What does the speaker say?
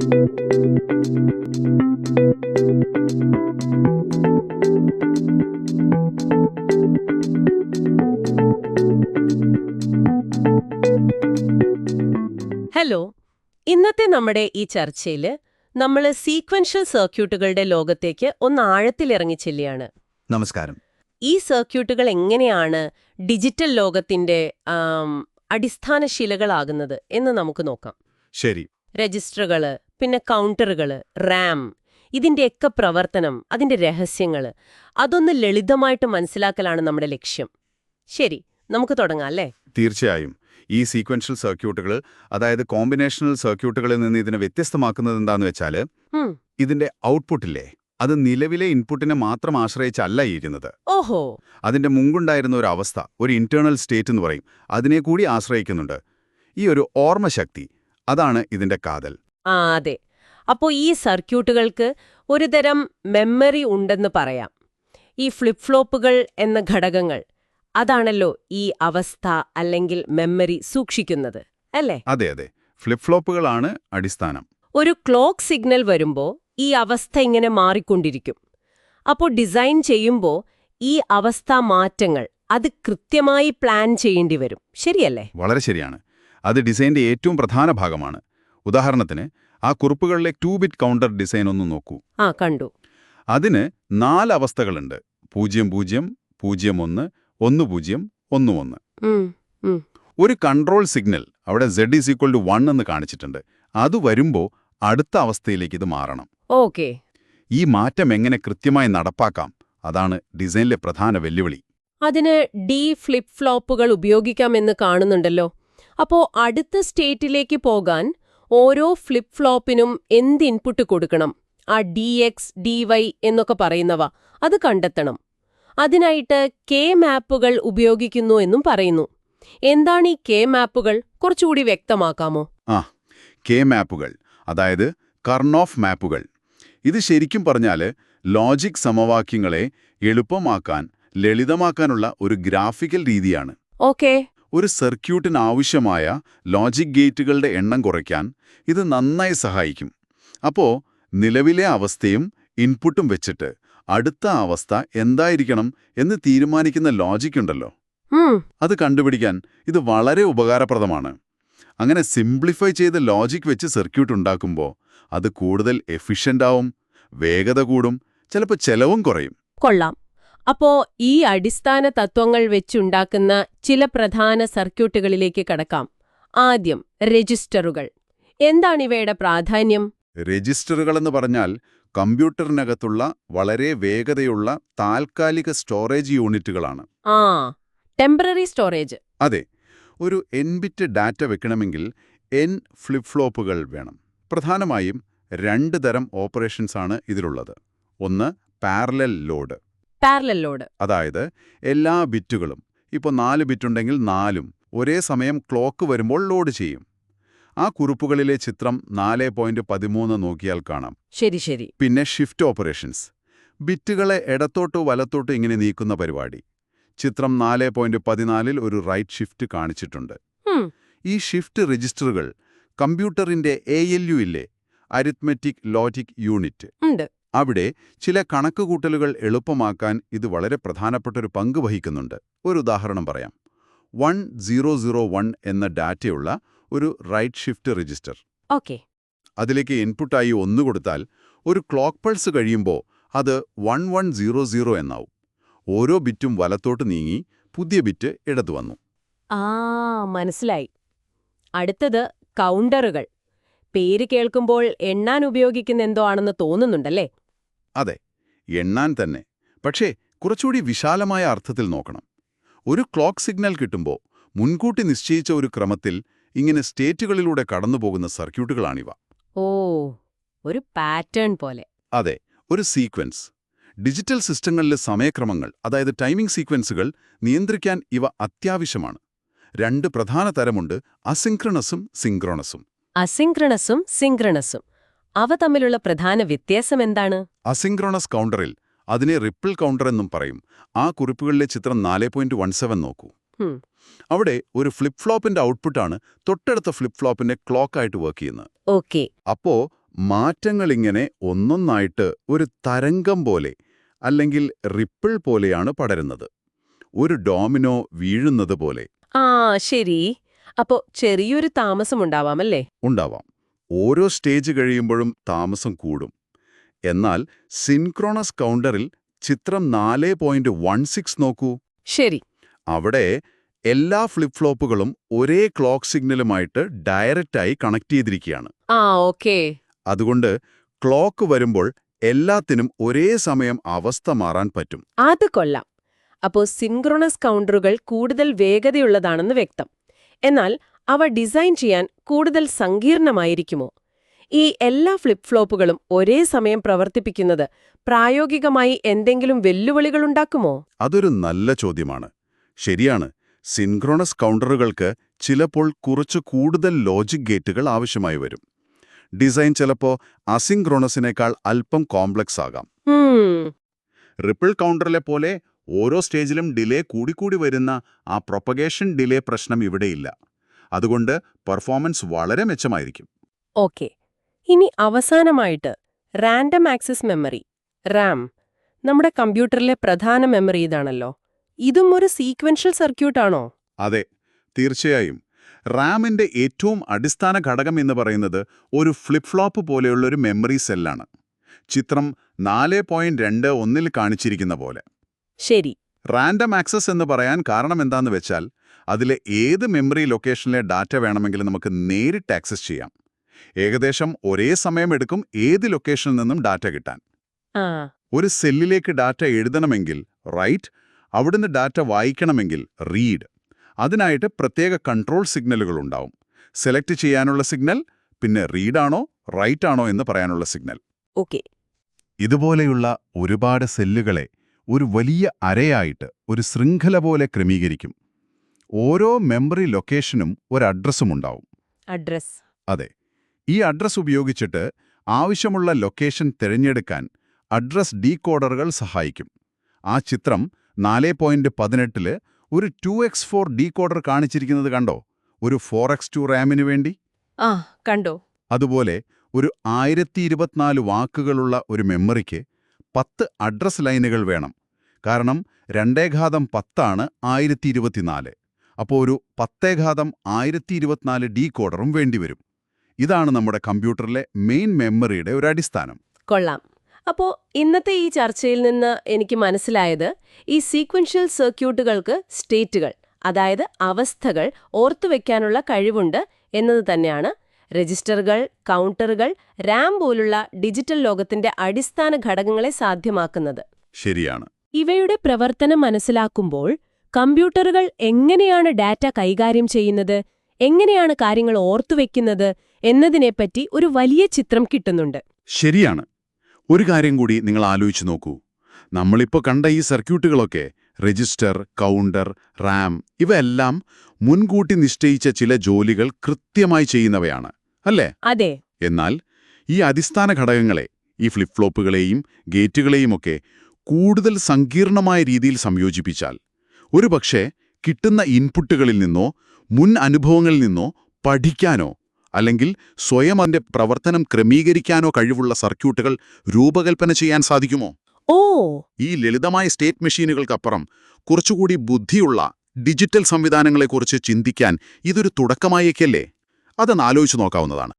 Hello, ഇന്നത്തെ നമ്മുടെ ഈ ചർച്ചയിൽ നമ്മൾ സീക്വൻഷ്യൽ സർക്യൂട്ടുകളുടെ ലോകത്തേക്ക് ഒന്ന് ആഴത്തിലിറങ്ങി ചെല്ലുകയാണ്. നമസ്കാരം. ഈ സർക്യൂട്ടുകൾ എങ്ങനെയാണ് ഡിജിറ്റൽ ലോകത്തിന്റെ അടിസ്ഥാന ശിലകളാകുന്നത് എന്ന് നമുക്ക് നോക്കാം. ശരി. രജിസ്റ്ററുകള്, പിന്നെ കൗണ്ടറുകള്, റാം, ഇതിന്റെയൊക്കെ പ്രവർത്തനം, അതിന്റെ രഹസ്യങ്ങള്, അതൊന്ന് ലളിതമായിട്ട് മനസ്സിലാക്കലാണ് നമ്മുടെ ലക്ഷ്യം. ശരി, നമുക്ക് തുടങ്ങാം അല്ലേ? തീർച്ചയായും. ഈ സീക്വൻഷ്യൽ സർക്യൂട്ടുകൾ, അതായത് കോമ്പിനേഷണൽ സർക്യൂട്ടുകളിൽ നിന്ന് ഇതിനെ വ്യത്യസ്തമാക്കുന്നത് എന്താന്ന് വെച്ചാൽ, ഇതിന്റെ ഔട്ട്പുട്ടില്ലേ, അത് നിലവിലെ ഇൻപുട്ടിനെ മാത്രം ആശ്രയിച്ചല്ല ഇരിക്കുന്നത്. ഓഹോ. അതിന്റെ മുമ്പുണ്ടായിരുന്ന ഒരു അവസ്ഥ, ഒരു ഇന്റേണൽ സ്റ്റേറ്റ് എന്ന് പറയും, അതിനെ കൂടി ആശ്രയിക്കുന്നുണ്ട്. ഈ ഒരു ഓർമ്മശക്തി, അതാണ് ഇതിന്റെ കാതൽ. അതെ. അപ്പോൾ ഈ സർക്യൂട്ടുകൾക്ക് ഒരുതരം മെമ്മറി ഉണ്ടെന്ന് പറയാം. ഈ ഫ്ലിപ്പ് ഫ്ലോപ്പുകൾ എന്ന ഘടകങ്ങൾ, അതാണല്ലോ ഈ അവസ്ഥ അല്ലെങ്കിൽ മെമ്മറി സൂക്ഷിക്കുന്നത്, അല്ലേ? അതെ അതെ, ഫ്ലിപ്പ് ഫ്ലോപ്പുകളാണ് അടിസ്ഥാനം. ഒരു ക്ലോക്ക് സിഗ്നൽ വരുമ്പോൾ ഈ അവസ്ഥ ഇങ്ങനെ മാറിക്കൊണ്ടിരിക്കും. അപ്പോൾ ഡിസൈൻ ചെയ്യുമ്പോൾ ഈ അവസ്ഥാ മാറ്റങ്ങൾ അത് കൃത്യമായി പ്ലാൻ ചെയ്യേണ്ടി വരും, ശരിയല്ലേ? വളരെ ശരിയാണ്. അത് ഡിസൈൻ്റെ ഏറ്റവും പ്രധാന ഭാഗമാണ്. ഉദാഹരണത്തിന്, ആ കുറിപ്പുകളിലെ 2-ബിറ്റ് കൗണ്ടർ ഡിസൈൻ ഒന്ന് നോക്കൂ. കണ്ടു. അതിന് 4 അവസ്ഥകളുണ്ട്: 00, 01, 10, 11. ഒരു കൺട്രോൾ സിഗ്നൽ അവിടെ Z=1 എന്ന് കാണിച്ചിട്ടുണ്ട്. അത് വരുമ്പോൾ അടുത്ത അവസ്ഥയിലേക്ക് ഇത് മാറണം. ഓക്കേ. ഈ മാറ്റം എങ്ങനെ കൃത്യമായി നടപ്പാക്കാം, അതാണ് ഡിസൈനിലെ പ്രധാന വെല്ലുവിളി. അതിന് ഫ്ലിപ്പ് ഫ്ലോപ്പുകൾ ഉപയോഗിക്കാമെന്ന് കാണുന്നുണ്ടല്ലോ. അപ്പോൾ അടുത്ത സ്റ്റേറ്റിലേക്ക് പോകാൻ ഓരോ ഫ്ലിപ്പ് ഫ്ലോപ്പിനും എന്ത് ഇൻപുട്ട് കൊടുക്കണം? ആ DX, DY എന്നൊക്കെ പറയുന്നവ അത് കണ്ടെത്തണം. അതിനായിട്ട് കെ മാപ്പുകൾ ഉപയോഗിക്കുന്നു എന്നും പറയുന്നു. എന്താണ് ഈ കെ മാപ്പുകൾ? കുറച്ചുകൂടി വ്യക്തമാക്കാമോ? കെ മാപ്പുകൾ, അതായത് കർണോഫ് മാപ്പുകൾ. ഇത് ശരിക്കും പറഞ്ഞാൽ ലോജിക് സമവാക്യങ്ങളെ എളുപ്പമാക്കാൻ, ലളിതമാക്കാനുള്ള ഒരു ഗ്രാഫിക്കൽ രീതിയാണ്. ഓക്കേ. ഒരു സർക്യൂട്ടിന് ആവശ്യമായ ലോജിക് ഗേറ്റുകളുടെ എണ്ണം കുറയ്ക്കാൻ ഇത് നന്നായി സഹായിക്കും. അപ്പോൾ നിലവിലെ അവസ്ഥയും ഇൻപുട്ടും വെച്ചിട്ട് അടുത്ത അവസ്ഥ എന്തായിരിക്കണം എന്ന് തീരുമാനിക്കുന്ന ലോജിക് ഉണ്ടല്ലോ, അത് കണ്ടുപിടിക്കാൻ ഇത് വളരെ ഉപകാരപ്രദമാണ്. അങ്ങനെ സിംപ്ലിഫൈ ചെയ്ത ലോജിക് വെച്ച് സർക്യൂട്ട് ഉണ്ടാക്കുമ്പോൾ അത് കൂടുതൽ എഫിഷ്യന്റ് ആവും, വേഗത കൂടും, ചിലപ്പോൾ ചെലവും കുറയും. കൊള്ളാം. അപ്പോ ഈ അടിസ്ഥാന തത്വങ്ങൾ വെച്ചുണ്ടാക്കുന്ന ചില പ്രധാന സർക്യൂട്ടുകളിലേക്ക് കടക്കാം. ആദ്യം രജിസ്റ്ററുകൾ. എന്താണിവയുടെ പ്രാധാന്യം? രജിസ്റ്ററുകളെന്ന് പറഞ്ഞാൽ കമ്പ്യൂട്ടറിനകത്തുള്ള വളരെ വേഗതയുള്ള താൽക്കാലിക സ്റ്റോറേജ് യൂണിറ്റുകളാണ്. Temporary storage. അതെ. ഒരു N-ബിറ്റ് ഡാറ്റ വെക്കണമെങ്കിൽ N ഫ്ലിപ്പ് ഫ്ലോപ്പുകൾ വേണം. പ്രധാനമായും 2 തരം ഓപ്പറേഷൻസ് ആണ് ഇതിലുള്ളത്. ഒന്ന് പാരലൽ ലോഡ്. അതായത് എല്ലാ ബിറ്റുകളും, ഇപ്പോൾ 4 ബിറ്റുണ്ടെങ്കിൽ 4ഉം ഒരേ സമയം ക്ലോക്ക് വരുമ്പോൾ ലോഡ് ചെയ്യും. ആ കുറിപ്പുകളിലെ ചിത്രം 4.13 നോക്കിയാൽ കാണാം. ശരി. പിന്നെ ഷിഫ്റ്റ് ഓപ്പറേഷൻസ്, ബിറ്റുകളെ ഇടത്തോട്ടോ വലത്തോട്ടോ ഇങ്ങനെ നീക്കുന്ന പരിപാടി. ചിത്രം 4.14 ഒരു റൈറ്റ് ഷിഫ്റ്റ് കാണിച്ചിട്ടുണ്ട്. ഈ ഷിഫ്റ്റ് രജിസ്റ്ററുകൾ കമ്പ്യൂട്ടറിന്റെ ALU ഇല്ലേ, അരിത്മെറ്റിക് ലോജിക് യൂണിറ്റ്, അവിടെ ചില കണക്കുകൂട്ടലുകൾ എളുപ്പമാക്കാൻ ഇത് വളരെ പ്രധാനപ്പെട്ട ഒരു പങ്ക് വഹിക്കുന്നുണ്ട്. ഒരു ഉദാഹരണം പറയാം. 1001 എന്ന ഡാറ്റയുള്ള ഒരു റൈറ്റ് ഷിഫ്റ്റ് രജിസ്റ്റർ. അതിലേക്ക് ഇൻപുട്ടായി 1 കൊടുത്താൽ ഒരു ക്ലോക്ക് പൾസ് കഴിയുമ്പോൾ അത് 1100 എന്നാവും. ഓരോ ബിറ്റും വലത്തോട്ട് നീങ്ങി പുതിയ ബിറ്റ് ഇടതു വന്നു. മനസ്സിലായി. അടുത്തത് കൗണ്ടറുകൾ. പേര് കേൾക്കുമ്പോൾ എണ്ണാൻ ഉപയോഗിക്കുന്ന എന്തോ ആണെന്ന് തോന്നുന്നുണ്ടല്ലേ? അതെ, എണ്ണാൻ തന്നെ. പക്ഷേ കുറച്ചുകൂടി വിശാലമായ അർത്ഥത്തിൽ നോക്കണം. ഒരു ക്ലോക്ക് സിഗ്നൽ കിട്ടുമ്പോൾ മുൻകൂട്ടി നിശ്ചയിച്ച ഒരു ക്രമത്തിൽ ഇങ്ങനെ സ്റ്റേറ്റുകളിലൂടെ കടന്നുപോകുന്ന സർക്യൂട്ടുകളാണിവ. ഒരു പാറ്റേൺ പോലെ. അതെ, ഒരു സീക്വൻസ്. ഡിജിറ്റൽ സിസ്റ്റങ്ങളിലെ സമയക്രമങ്ങൾ, അതായത് ടൈമിംഗ് സീക്വൻസുകൾ നിയന്ത്രിക്കാൻ ഇവ അത്യാവശ്യമാണ്. 2 പ്രധാന തരമുണ്ട്: അസിൻക്രണസും സിൻക്രണസും. സിൻക്രണസും അവ തമ്മിലുള്ള പ്രധാന വ്യത്യാസം എന്താണ്? അസിൻക്രണസ് കൗണ്ടറിൽ അതിനെ റിപ്പിൾ കൗണ്ടർ എന്നും പറയും. ആ കുറിപ്പുകളിലെ ചിത്രം 4.17 നോക്കൂ. അവിടെ ഒരു ഫ്ലിപ്പ് ഫ്ലോപ്പിന്റെ ഔട്ട്പുട്ടാണ് തൊട്ടടുത്ത ഫ്ലിപ്പ് ഫ്ലോപ്പിന്റെ ക്ലോക്കായിട്ട് വർക്ക് ചെയ്യുന്നത്. ഓക്കേ. അപ്പോ മാറ്റങ്ങളിങ്ങനെ ഒന്നൊന്നായിട്ട് ഒരു തരംഗം പോലെ അല്ലെങ്കിൽ റിപ്പിൾ പോലെയാണ് പടരുന്നത്. ഒരു ഡോമിനോ വീഴുന്നത് പോലെ ആ ശരി. അപ്പോ ചെറിയൊരു താമസമുണ്ടാവാമല്ലേ? ഉണ്ടാവാം. ഓരോ സ്റ്റേജ് കഴിയുമ്പോഴും താമസം കൂടും. എന്നാൽ സിൻക്രോണസ് കൗണ്ടറിൽ ചിത്രം 4.16 നോക്കൂ. ശരി. അവിടെ എല്ലാ ഫ്ലിപ്പ് ഫ്ലോപ്പുകളും ഒരേ ക്ലോക്ക് സിഗ്നലുമായിട്ട് ഡയറക്റ്റായി കണക്ട് ചെയ്തിരിക്കുകയാണ്. ആ ഓക്കേ. അതുകൊണ്ട് ക്ലോക്ക് വരുമ്പോൾ എല്ലാത്തിനും ഒരേ സമയം അവസ്ഥ മാറാൻ പറ്റും. അത് കൊള്ളാം. അപ്പോ സിൻക്രോണസ് കൗണ്ടറുകൾ കൂടുതൽ വേഗതയുള്ളതാണെന്ന് വ്യക്തം. എന്നാൽ അവ ഡിസൈൻ ചെയ്യാൻ കൂടുതൽ സങ്കീർണമായിരിക്കുമോ? ഈ എല്ലാ ഫ്ലിപ്പ് ഫ്ലോപ്പുകളും ഒരേ സമയം പ്രവർത്തിപ്പിക്കുന്നത് പ്രായോഗികമായി എന്തെങ്കിലും വെല്ലുവിളികളുണ്ടാക്കുമോ? അതൊരു നല്ല ചോദ്യമാണ്. ശരിയാണ്, സിൻക്രോണസ് കൗണ്ടറുകൾക്ക് ചിലപ്പോൾ കുറച്ച് കൂടുതൽ ലോജിക് ഗേറ്റുകൾ ആവശ്യമായി വരും. ഡിസൈൻ ചിലപ്പോൾ അസിൻക്രോണസിനേക്കാൾ അല്പം കോംപ്ലക്സ് ആകാം. റിപ്പിൾ കൗണ്ടറിലെ പോലെ ഓരോ സ്റ്റേജിലും ഡിലേ കൂടിക്കൂടി വരുന്ന ആ പ്രൊപ്പഗേഷൻ ഡിലേ പ്രശ്നം ഇവിടെയില്ല. അതുകൊണ്ട് പെർഫോമൻസ് വളരെ മെച്ചമായിരിക്കും. ഓക്കെ. ഇനി അവസാനമായിട്ട് റാൻഡം ആക്സസ് മെമ്മറി, റാം. നമ്മുടെ കമ്പ്യൂട്ടറിലെ പ്രധാന മെമ്മറി ഇതാണല്ലോ. ഇതും ഒരു സീക്വൻഷ്യൽ സർക്യൂട്ടാണോ? അതെ, തീർച്ചയായും. റാമിന്റെ ഏറ്റവും അടിസ്ഥാന ഘടകം എന്ന് പറയുന്നത് ഒരു ഫ്ലിപ്പ് ഫ്ലോപ്പ് പോലെയുള്ളൊരു മെമ്മറി സെല്ലാണ്. ചിത്രം 4.21 കാണിച്ചിരിക്കുന്ന പോലെ. ശരി. റാൻഡം ആക്സസ് എന്ന് പറയാൻ കാരണം എന്താന്ന് വെച്ചാൽ അതിലെ ഏത് മെമ്മറി ലൊക്കേഷനിലെ ഡാറ്റ വേണമെങ്കിലും നമുക്ക് നേരിട്ട് ആക്സസ് ചെയ്യാം. ഏകദേശം ഒരേ സമയം എടുക്കും ഏത് ലൊക്കേഷനിൽ നിന്നും ഡാറ്റ കിട്ടാൻ. ഒരു സെല്ലിലേക്ക് ഡാറ്റ എഴുതണമെങ്കിൽ റൈറ്റ്, അവിടുന്ന് ഡാറ്റ വായിക്കണമെങ്കിൽ റീഡ്. അതിനായിട്ട് പ്രത്യേക കൺട്രോൾ സിഗ്നലുകൾ ഉണ്ടാവും. സെലക്ട് ചെയ്യാനുള്ള സിഗ്നൽ, പിന്നെ റീഡാണോ റൈറ്റ് ആണോ എന്ന് പറയാനുള്ള സിഗ്നൽ. ഓക്കെ. ഇതുപോലെയുള്ള ഒരുപാട് സെല്ലുകളെ ഒരു വലിയ അരയായിട്ട് ഒരു ശൃംഖല പോലെ ക്രമീകരിക്കും. ഓരോ മെമ്മറി ലൊക്കേഷനും ഒരു അഡ്രസ്സും ഉണ്ടാവും. അഡ്രസ്? അതെ. ഈ അഡ്രസ് ഉപയോഗിച്ചിട്ട് ആവശ്യമുള്ള ലൊക്കേഷൻ തിരഞ്ഞെടുക്കാൻ അഡ്രസ് ഡീകോഡറുകൾ സഹായിക്കും. ആ ചിത്രം 4.18 ഒരു 2x4 ഡീകോഡർ കാണിച്ചിരിക്കുന്നത് കണ്ടോ? ഒരു 4x2 റാമിനു വേണ്ടി. കണ്ടോ? അതുപോലെ ഒരു 1024 വാക്കുകളുള്ള ഒരു മെമ്മറിക്ക് 10 അഡ്രസ് ലൈനുകൾ വേണം. കാരണം 2×10 ആണ് 1024. അപ്പോൾ ഒരു 10×1024 ഡീകോഡറും വേണ്ടിവരും. ഇതാണ് നമ്മുടെ കമ്പ്യൂട്ടറിലെ മെയിൻ മെമ്മറിയുടെ ഒരു അടിസ്ഥാനം. കൊള്ളാം. അപ്പോൾ ഇന്നത്തെ ഈ ചർച്ചയിൽ നിന്ന് എനിക്ക് മനസ്സിലായത് ഈ സീക്വൻഷ്യൽ സർക്യൂട്ടുകൾക്ക് സ്റ്റേറ്റുകൾ, അതായത് അവസ്ഥകൾ ഓർത്തുവെക്കാനുള്ള കഴിവുണ്ട് എന്നത് തന്നെയാണ്. രജിസ്റ്ററുകൾ, കൗണ്ടറുകൾ, റാം പോലുള്ള ഡിജിറ്റൽ ലോകത്തിന്റെ അടിസ്ഥാന ഘടകങ്ങളെ സാധ്യമാക്കുന്നത്. ശരിയാണ്. ഇവയുടെ പ്രവർത്തനം മനസ്സിലാക്കുമ്പോൾ കമ്പ്യൂട്ടറുകൾ എങ്ങനെയാണ് ഡാറ്റ കൈകാര്യം ചെയ്യുന്നത്, എങ്ങനെയാണ് കാര്യങ്ങൾ ഓർത്തുവെക്കുന്നത് എന്നതിനെപ്പറ്റി ഒരു വലിയ ചിത്രം കിട്ടുന്നുണ്ട്. ശരിയാണ്. ഒരു കാര്യം കൂടി നിങ്ങൾ ആലോചിച്ച് നോക്കൂ. നമ്മളിപ്പോൾ കണ്ട ഈ സർക്യൂട്ടുകളൊക്കെ രജിസ്റ്റർ, കൗണ്ടർ, റാം ഇവയെല്ലാം മുൻകൂട്ടി നിശ്ചയിച്ച ചില ജോലികൾ കൃത്യമായി ചെയ്യുന്നവയാണ്, അല്ലേ? അതെ. എന്നാൽ ഈ അടിസ്ഥാന ഘടകങ്ങളെ, ഈ ഫ്ലിപ്പ് ഫ്ലോപ്പുകളെയും ഗേറ്റുകളെയുമൊക്കെ കൂടുതൽ സങ്കീർണമായ രീതിയിൽ സംയോജിപ്പിച്ചാൽ ഒരുപക്ഷെ കിട്ടുന്ന ഇൻപുട്ടുകളിൽ നിന്നോ മുൻ അനുഭവങ്ങളിൽ നിന്നോ പഠിക്കാനോ അല്ലെങ്കിൽ സ്വയം അതിന്റെ പ്രവർത്തനം ക്രമീകരിക്കാനോ കഴിവുള്ള സർക്യൂട്ടുകൾ രൂപകൽപ്പന ചെയ്യാൻ സാധിക്കുമോ? ഈ ലളിതമായ സ്റ്റേറ്റ് മെഷീനുകൾക്കപ്പുറം കുറച്ചുകൂടി ബുദ്ധിയുള്ള ഡിജിറ്റൽ സംവിധാനങ്ങളെക്കുറിച്ച് ചിന്തിക്കാൻ ഇതൊരു തുടക്കമായേക്കല്ലേ? അതൊന്ന് ആലോചിച്ചു നോക്കാവുന്നതാണ്.